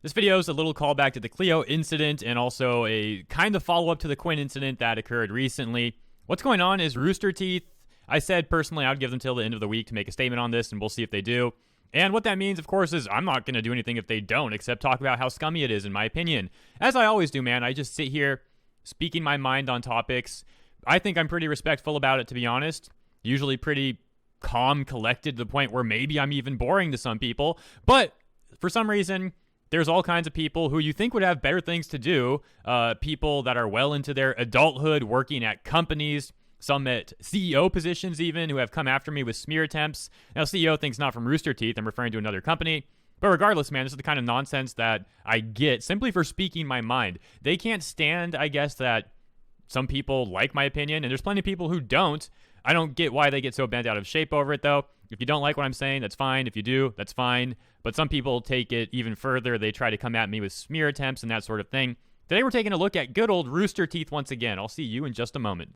This video is a little callback to the Cleo incident and also a kind of follow-up to the Quinn incident that occurred recently. What's going on is Rooster Teeth. I said personally I would give them till the end of the week to make a statement on this, and we'll see if they do. And what that means, of course, is I'm not going to do anything if they don't, except talk about how scummy it is, in my opinion. As I always do, man. I just sit here speaking my mind on topics. I think I'm pretty respectful about it, to be honest. Usually pretty calm, collected, to the point where maybe I'm even boring to some people. But for some reason, there's all kinds of people who you think would have better things to do. People that are well into their adulthood, working at companies, some at CEO positions even, who have come after me with smear attempts. Now, CEO thinks not from Rooster Teeth. I'm referring to another company. But regardless, man, this is the kind of nonsense that I get simply for speaking my mind. They can't stand, I guess, that some people like my opinion, and there's plenty of people who don't. I don't get why they get so bent out of shape over it, though. If you don't like what I'm saying, that's fine. If you do, that's fine. But some people take it even further. They try to come at me with smear attempts and that sort of thing. Today we're taking a look at good old Rooster Teeth once again. I'll see you in just a moment.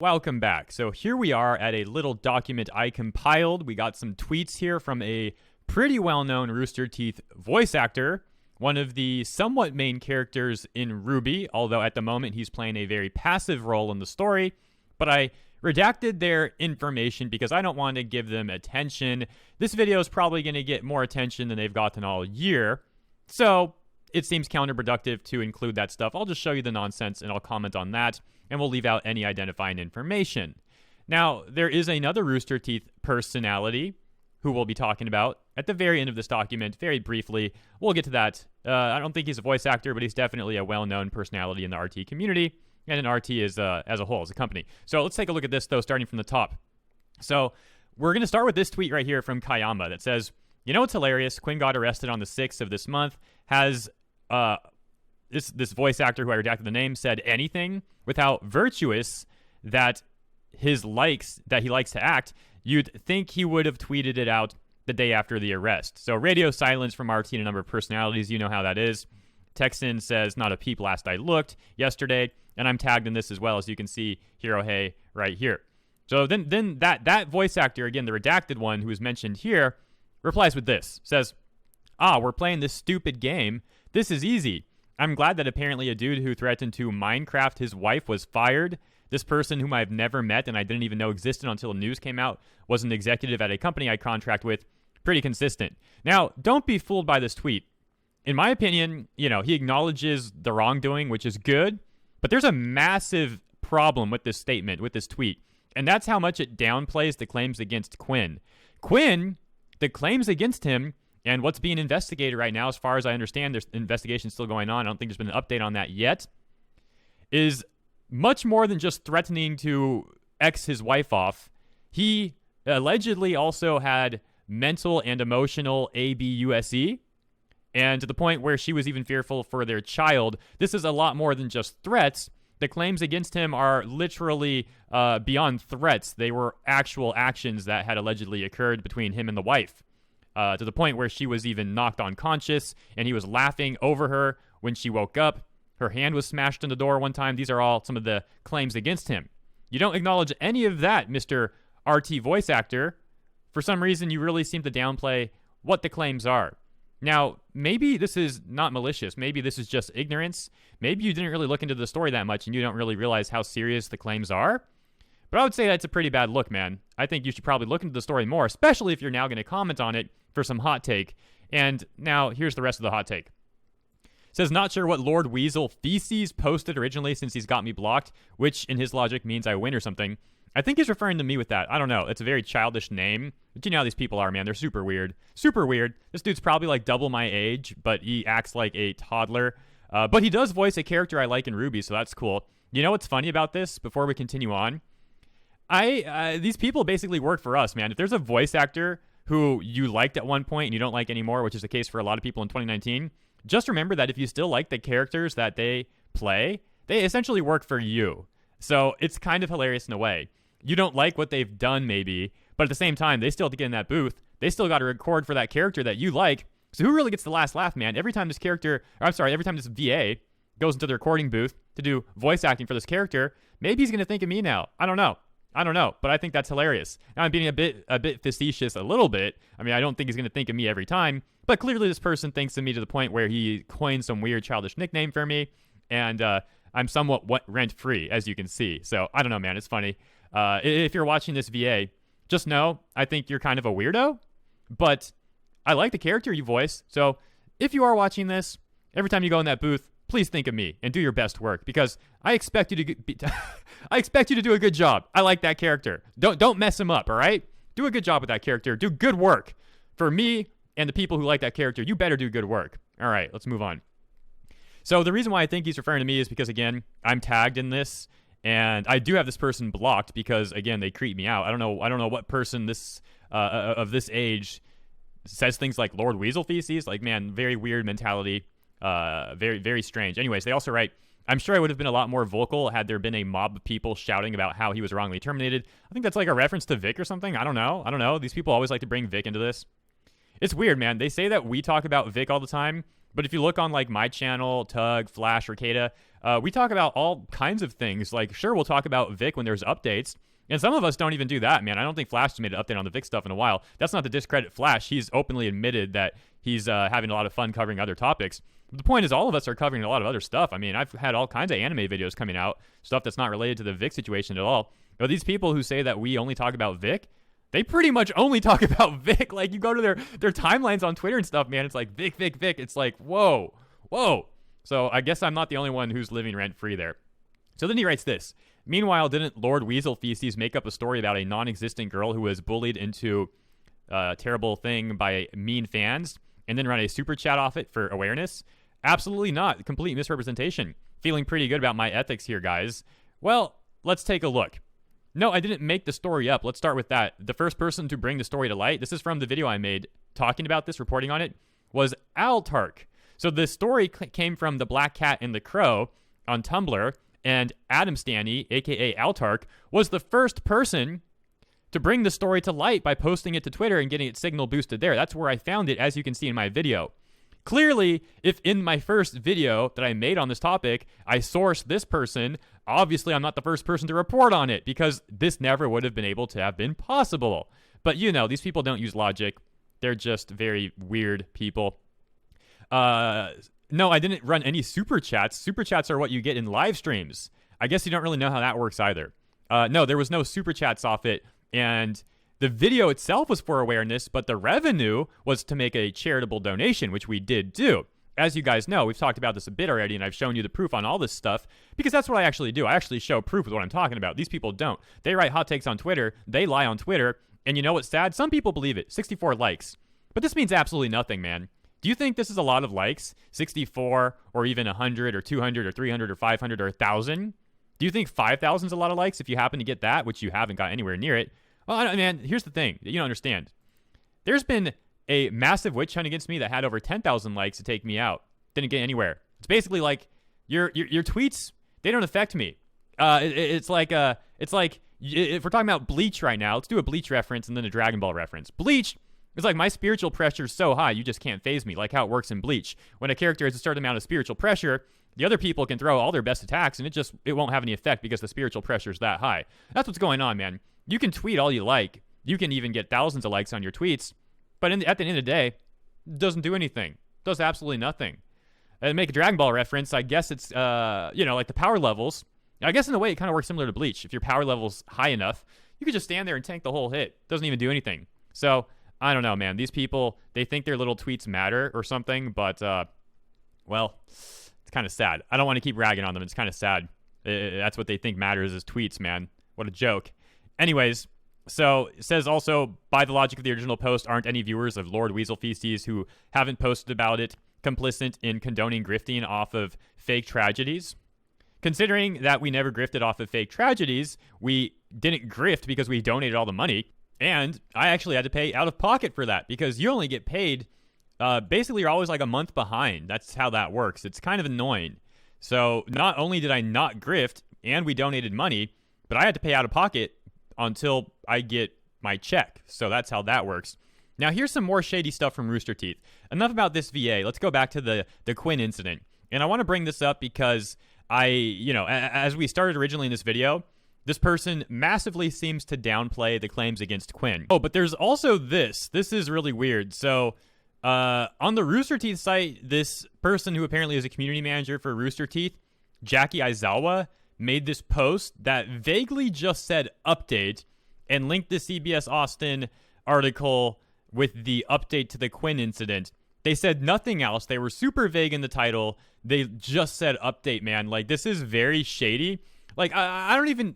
Welcome back. So here we are at a little document I compiled. We got some tweets here from a pretty well-known Rooster Teeth voice actor, one of the somewhat main characters in RWBY, although at the moment he's playing a very passive role in the story. But I redacted their information because I don't want to give them attention. This video is probably going to get more attention than they've gotten all year. So it seems counterproductive to include that stuff. I'll just show you the nonsense and I'll comment on that, and we'll leave out any identifying information. Now, there is another Rooster Teeth personality who we'll be talking about at the very end of this document, very briefly. We'll get to that. I don't think he's a voice actor, but he's definitely a well-known personality in the RT community, and in RT as a whole, as a company. So let's take a look at this, though, starting from the top. So we're going to start with this tweet right here from Kayama that says, you know what's hilarious? Quinn got arrested on the 6th of this month. Has this voice actor who I redacted the name said anything with how virtuous that he likes to act? You'd think he would have tweeted it out the day after the arrest. So radio silence from RT and a number of personalities. You know how that is. Texan says, not a peep last I looked yesterday. And I'm tagged in this as well, as you can see, Hero Hey right here. So then that voice actor, again, the redacted one who is mentioned here, replies with this. Says, we're playing this stupid game. This is easy. I'm glad that apparently a dude who threatened to Minecraft his wife was fired. This person, whom I've never met and I didn't even know existed until the news came out, was an executive at a company I contract with. Pretty consistent. Now, don't be fooled by this tweet. In my opinion, he acknowledges the wrongdoing, which is good, but there's a massive problem with this statement, with this tweet, and that's how much it downplays the claims against Quinn. Quinn, the claims against him, and what's being investigated right now, as far as I understand, there's investigation still going on. I don't think there's been an update on that yet, is much more than just threatening to X his wife off. He allegedly also had mental and emotional abuse, and to the point where she was even fearful for their child. This is a lot more than just threats. The claims against him are literally beyond threats. They were actual actions that had allegedly occurred between him and the wife, to the point where she was even knocked unconscious, and he was laughing over her when she woke up. Her hand was smashed in the door one time. These are all some of the claims against him. You don't acknowledge any of that, Mr. RT voice actor. For some reason, you really seem to downplay what the claims are. Now, maybe this is not malicious. Maybe this is just ignorance. Maybe you didn't really look into the story that much and you don't really realize how serious the claims are. But I would say that's a pretty bad look, man. I think you should probably look into the story more, especially if you're now going to comment on it for some hot take. And now, here's the rest of the hot take. Says, not sure what Lord Weasel Feces posted originally since he's got me blocked, which in his logic means I win or something. I think he's referring to me with that. I don't know. It's a very childish name. But you know how these people are, man. They're super weird. Super weird. This dude's probably like double my age, but he acts like a toddler. But he does voice a character I like in RWBY, so that's cool. You know what's funny about this before we continue on? These people basically work for us, man. If there's a voice actor who you liked at one point and you don't like anymore, which is the case for a lot of people in 2019, just remember that if you still like the characters that they play, they essentially work for you. So it's kind of hilarious in a way. You don't like what they've done, maybe, but at the same time, they still have to get in that booth. They still got to record for that character that you like. So who really gets the last laugh, man? Every time this VA goes into the recording booth to do voice acting for this character, maybe he's going to think of me now. I don't know, but I think that's hilarious. Now, I'm being a bit facetious a little bit. I mean, I don't think he's going to think of me every time, but clearly this person thinks of me to the point where he coined some weird childish nickname for me, and I'm somewhat rent-free, as you can see. So, I don't know, man. It's funny. If you're watching this VA, just know I think you're kind of a weirdo, but I like the character you voice. So, if you are watching this, every time you go in that booth, please think of me and do your best work, because I expect you to I expect you to do a good job. I like that character. Don't mess him up, all right? Do a good job with that character. Do good work. For me and the people who like that character, you better do good work. All right, let's move on. So the reason why I think he's referring to me is because, again, I'm tagged in this, and I do have this person blocked because, again, they creep me out. I don't know what person this of this age says things like Lord Weasel Feces. Like, man, very weird mentality. Very, very strange. Anyways, they also write, I'm sure I would have been a lot more vocal had there been a mob of people shouting about how he was wrongly terminated. I think that's like a reference to Vic or something. I don't know. These people always like to bring Vic into this. It's weird, man. They say that we talk about Vic all the time, but if you look on like my channel, Tug, Flash, Ricada, we talk about all kinds of things. Like, sure, we'll talk about Vic when there's updates. And some of us don't even do that, man. I don't think Flash has made an update on the Vic stuff in a while. That's not to discredit Flash. He's openly admitted that he's having a lot of fun covering other topics. But the point is, all of us are covering a lot of other stuff. I mean, I've had all kinds of anime videos coming out, stuff that's not related to the Vic situation at all. But these people who say that we only talk about Vic, they pretty much only talk about Vic. Like, you go to their timelines on Twitter and stuff, man, it's like Vic. It's like, whoa. So I guess I'm not the only one who's living rent-free there. So then he writes this. Meanwhile, didn't Lord Weasel Feces make up a story about a non-existent girl who was bullied into a terrible thing by mean fans and then run a super chat off it for awareness? Absolutely not. Complete misrepresentation. Feeling pretty good about my ethics here, guys. Well, let's take a look. No, I didn't make the story up. Let's start with that. The first person to bring the story to light, this is from the video I made talking about this, reporting on it, was Altark. So the story came from the Black Cat and the Crow on Tumblr, and Adam Stanny, aka Altark, was the first person to bring the story to light by posting it to Twitter and getting it signal boosted there. That's where I found it, as you can see in my video. Clearly, if in my first video that I made on this topic, I sourced this person, obviously I'm not the first person to report on it, because this never would have been able to have been possible. But you know, these people don't use logic. They're just very weird people. No, I didn't run any super chats. Super chats are what you get in live streams. I guess you don't really know how that works either. No, there was no super chats off it, and the video itself was for awareness, but the revenue was to make a charitable donation, which we did do. As you guys know, we've talked about this a bit already, and I've shown you the proof on all this stuff, because that's what I actually do. I actually show proof of what I'm talking about. These people don't. They write hot takes on Twitter, they lie on Twitter, and you know what's sad? Some people believe it. 64 likes. But this means absolutely nothing, man. Do you think this is a lot of likes? 64, or even 100, or 200, or 300, or 500, or 1,000? Do you think 5,000 is a lot of likes if you happen to get that, which you haven't got anywhere near it? Well, man, here's the thing that you don't understand. There's been a massive witch hunt against me that had over 10,000 likes to take me out. Didn't get anywhere. It's basically like your tweets, they don't affect me. It's like if we're talking about Bleach right now, let's do a Bleach reference and then a Dragon Ball reference. Bleach is like my spiritual pressure is so high, you just can't phase me, like how it works in Bleach. When a character has a certain amount of spiritual pressure, the other people can throw all their best attacks and it won't have any effect because the spiritual pressure is that high. That's what's going on, man. You can tweet all you like. You can even get thousands of likes on your tweets. But at the end of the day, it doesn't do anything. It does absolutely nothing. And make a Dragon Ball reference, I guess it's, like the power levels. I guess in a way, it kind of works similar to Bleach. If your power level's high enough, you could just stand there and tank the whole hit. It doesn't even do anything. So, I don't know, man. These people, they think their little tweets matter or something, but, it's kind of sad. I don't want to keep ragging on them. It's kind of sad. That's what they think matters is tweets, man. What a joke. Anyways, so it says also, by the logic of the original post, aren't any viewers of Lord Weasel Feces who haven't posted about it complicit in condoning grifting off of fake tragedies? Considering that we never grifted off of fake tragedies, we didn't grift because we donated all the money, and I actually had to pay out of pocket for that because you only get paid, basically you're always like a month behind. That's how that works. It's kind of annoying. So not only did I not grift and we donated money, but I had to pay out of pocket until I get my check. So that's how that works. Now here's some more shady stuff from Rooster Teeth. Enough about this VA. Let's go back to the Quinn incident. And I want to bring this up because as we started originally in this video, this person massively seems to downplay the claims against Quinn. Oh, but there's also this. This is really weird. So on the Rooster Teeth site, this person who apparently is a community manager for Rooster Teeth, Jackie Aizawa, made this post that vaguely just said update and linked the CBS Austin article with the update to the Quinn incident. They said nothing else. They were super vague in the title. They just said update, man. Like, this is very shady. Like, I don't even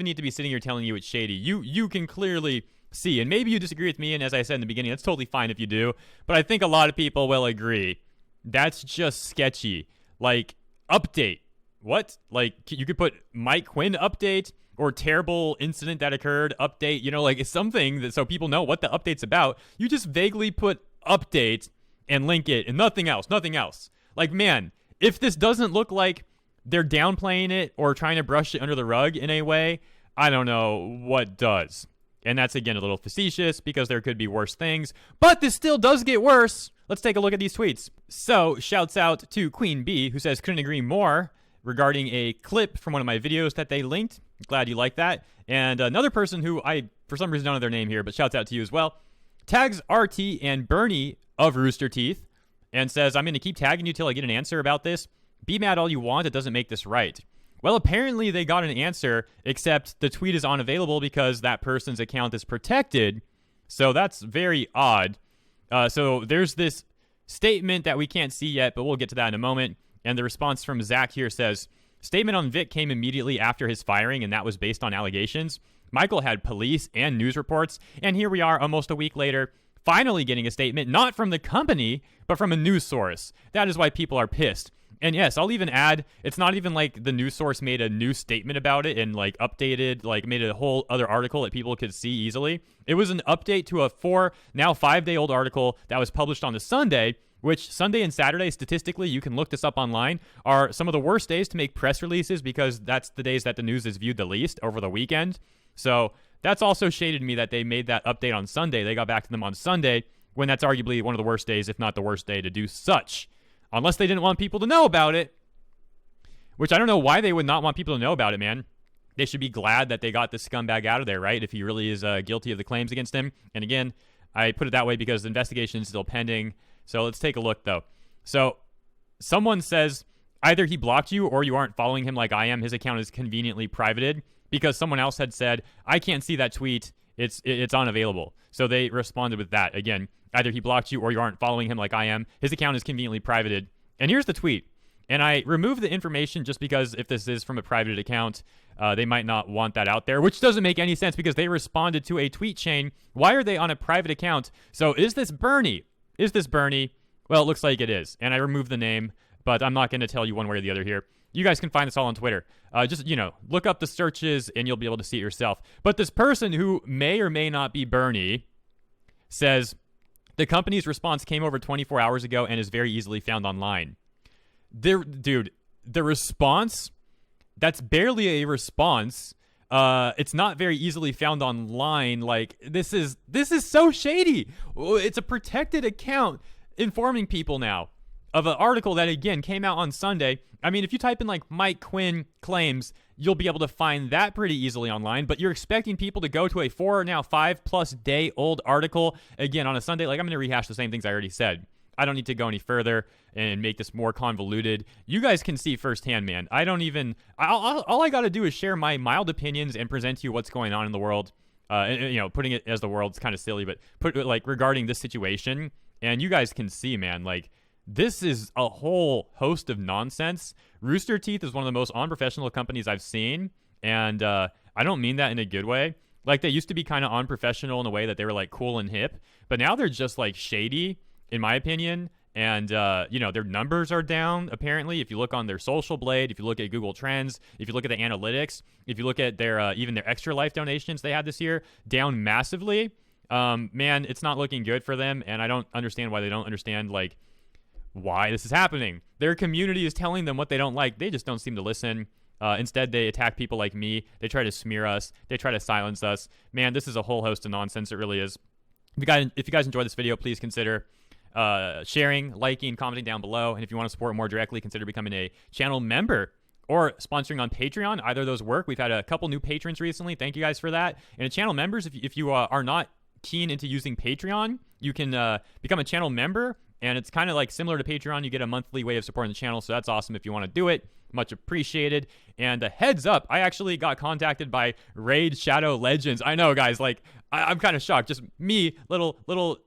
need to be sitting here telling you it's shady. You can clearly see, and maybe you disagree with me, and as I said in the beginning, that's totally fine if you do, but I think a lot of people will agree. That's just sketchy. Like, update. What? Like, you could put Mike Quinn update or terrible incident that occurred update, like it's something that so people know what the update's about. You just vaguely put update and link it and nothing else. Like, man, if this doesn't look like they're downplaying it or trying to brush it under the rug in a way, I don't know what does. And that's, again, a little facetious because there could be worse things. But this still does get worse. Let's take a look at these tweets. So, shouts out to Queen B, who says, couldn't agree more, regarding a clip from one of my videos that they linked. Glad you like that. And another person who I, for some reason, don't know their name here, but shouts out to you as well, tags RT and Bernie of Rooster Teeth and says, I'm going to keep tagging you till I get an answer about this. Be mad all you want. It doesn't make this right. Well, apparently they got an answer, except the tweet is unavailable because that person's account is protected. So that's very odd. So there's this statement that we can't see yet, but we'll get to that in a moment. And the response from Zach here says, statement on Vic came immediately after his firing, and that was based on allegations. Michael had police and news reports, and here we are almost a week later, finally getting a statement, not from the company, but from a news source. That is why people are pissed. And yes, I'll even add, it's not even like the news source made a new statement about it and like updated, like made a whole other article that people could see easily. It was an update to a 5-day-old article that was published on a Sunday, which Sunday and Saturday, statistically, you can look this up online, are some of the worst days to make press releases because that's the days that the news is viewed the least over the weekend. So that's also shaded me that they made that update on Sunday. They got back to them on Sunday when that's arguably one of the worst days, if not the worst day to do such. Unless they didn't want people to know about it, which I don't know why they would not want people to know about it, man. They should be glad that they got this scumbag out of there, right? If he really is guilty of the claims against him. And again, I put it that way because the investigation is still pending. So let's take a look, though. So someone says either he blocked you or you aren't following him like I am. His account is conveniently privated because someone else had said, I can't see that tweet. It's unavailable. So they responded with that. Again, either he blocked you or you aren't following him like I am. His account is conveniently privated. And here's the tweet. And I removed the information just because if this is from a private account, they might not want that out there, which doesn't make any sense because they responded to a tweet chain. Why are they on a private account? So is this Bernie? Is this Bernie? Well, it looks like it is. And I removed the name, but I'm not going to tell you one way or the other here. You guys can find this all on Twitter. Just look up the searches and you'll be able to see it yourself. But this person who may or may not be Bernie says, the company's response came over 24 hours ago and is very easily found online. Dude, the response, that's barely a response. It's not very easily found online. Like, this is so shady. It's a protected account informing people now of an article that, again, came out on Sunday. I mean, if you type in, like, Mike Quinn claims, you'll be able to find that pretty easily online, but you're expecting people to go to a 5+ day old article, again, on a Sunday. Like, I'm going to rehash the same things I already said. I don't need to go any further and make this more convoluted. You guys can see firsthand, man. I don't even... All I got to do is share my mild opinions and present to you what's going on in the world. Putting it as the world's kind of silly, but regarding this situation, and you guys can see, man, like, this is a whole host of nonsense. Rooster Teeth is one of the most unprofessional companies I've seen, and I don't mean that in a good way. Like, they used to be kind of unprofessional in a way that they were, like, cool and hip, but now they're just, like, shady, in my opinion, and, their numbers are down, apparently. If you look on their Social Blade, if you look at Google Trends, if you look at the analytics, if you look at their even their Extra Life donations they had this year, down massively. Man, it's not looking good for them, and I don't understand why they don't understand, like, why this is happening. Their community is telling them what they don't like. They just don't seem to listen. Instead, they attack people like me. They try to smear us. They try to silence us. Man, this is a whole host of nonsense. It really is. If you guys enjoyed this video, please consider sharing, liking, commenting down below. And if you want to support more directly, consider becoming a channel member or sponsoring on Patreon. Either of those work. We've had a couple new patrons recently. Thank you guys for that. And channel members, if you are not keen into using Patreon, you can become a channel member. And it's kind of like similar to Patreon. You get a monthly way of supporting the channel. So that's awesome if you want to do it. Much appreciated. And a heads up, I actually got contacted by Raid Shadow Legends. I know, guys, like, I'm kind of shocked. Just me, little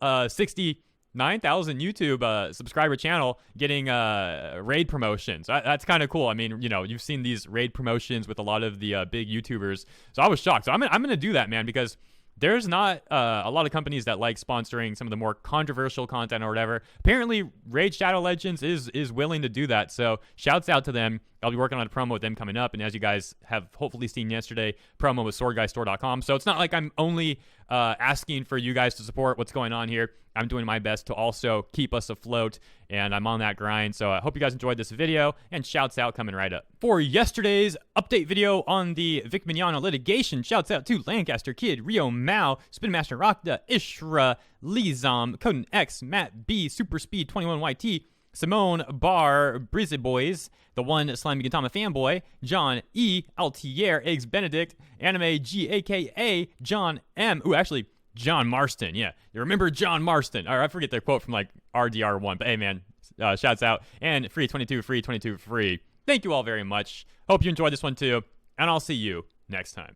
69,000 YouTube subscriber channel getting raid promotions. That's kind of cool. I mean, you know, you've seen these raid promotions with a lot of the big YouTubers. So I was shocked. So I'm gonna do that, man, because there's not a lot of companies that like sponsoring some of the more controversial content or whatever. Apparently, Raid Shadow Legends is willing to do that. So shouts out to them. I'll be working on a promo with them coming up. And as you guys have hopefully seen yesterday, promo with swordguystore.com. So it's not like I'm only asking for you guys to support what's going on here. I'm doing my best to also keep us afloat, and I'm on that grind. So I hope you guys enjoyed this video, and shouts out coming right up. For yesterday's update video on the Vic Mignogna litigation, shouts out to Lancaster Kid, Rio Mao, Spin Master Rockda, Ishra, Lizam, Coden X, Matt B, Super Speed 21YT, Simone Bar, Brizzy Boys, the one Slimy Gintama fanboy, John E, Altier, Eggs Benedict, Anime G, aka John M. Ooh, actually, John Marston. Yeah, you remember John Marston. Or I forget the quote from like RDR1, but hey, man, shouts out. And free 22, free 22, free. Thank you all very much. Hope you enjoyed this one too, and I'll see you next time.